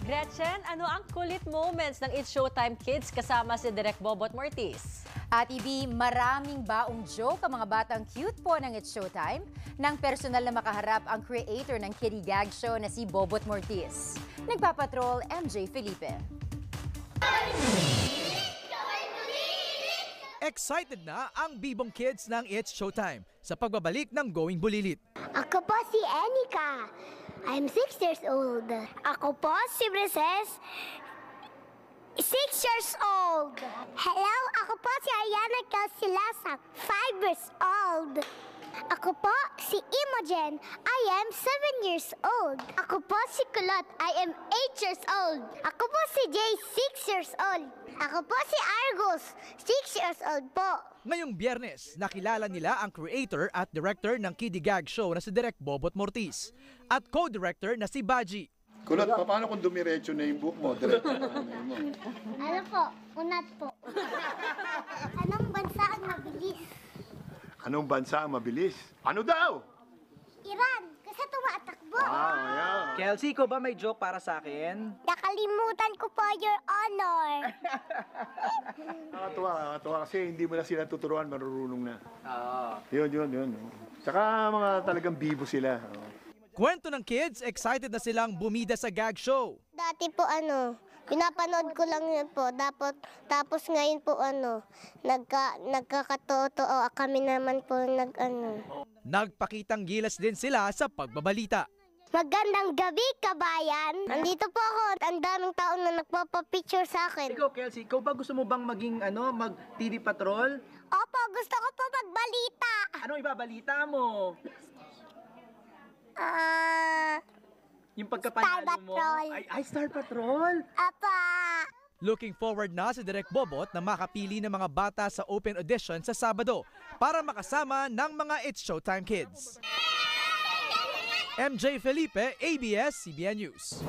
Gretchen, ano ang kulit moments ng It's Showtime Kids kasama si Direk Bobot Mortiz? At Ibi, maraming baong joke ang mga batang cute po ng It's Showtime. Nang personal na makaharap ang creator ng Kitty Gag Show na si Bobot Mortiz. Nagpapatrol, MJ Felipe. Excited na ang bibong kids ng It's Showtime sa pagbabalik ng Going Bulilit. Ako po si Anika. I'm 6 years old. Ako po si Princess. 6 years old. Hello, ako po si Ariana Calcilasang, 5 years old. Ako po si Imogen. I am 7 years old. Ako po si Kulot. I am 8 years old. Ako po si Jay, 6 years old. Ako po si Argus, 6 years old po. Ngayong Biyernes, nakilala nila ang creator at director ng Kitty Gag Show na si Direk Bobot Mortiz at co-director na si Baji. Kulot, paano kung dumiretso na yung buhok mo? Diretso na mo. Ano po? Unat po. Anong bansa ang mabilis? Anong bansa ang mabilis? Ano daw? Iran, kasi tumatakbo. Yeah. Kelsey, ko ba may joke para sa akin? Nakalimutan ko po, Your Honor. Nakakatuwa kasi hindi mo na sila tuturuan, marurunong na. Oo. Yun. Tsaka mga talagang bibo sila. Kwento ng kids, excited na silang bumida sa gag show. Dati po pinapanood ko lang yun po. Tapos ngayon po nagkakatotoo kami naman po Nagpakitang gilas din sila sa pagbabalita. Magandang gabi, kabayan. Andito po ako. Ang daming tao na nagpapapicture sa akin. Ikaw, Kelsey, ikaw ba gusto mo bang maging mag-TV patrol? Opo, gusto ko po magbalita. Anong ibabalita mo? Yung Star pagkapanalo mo? Patrol. Ay, Star Patrol? Apa. Looking forward na si Direk Bobot na makapili ng mga bata sa open audition sa Sabado para makasama ng mga It's Showtime Kids. MJ Felipe, ABS-CBN News.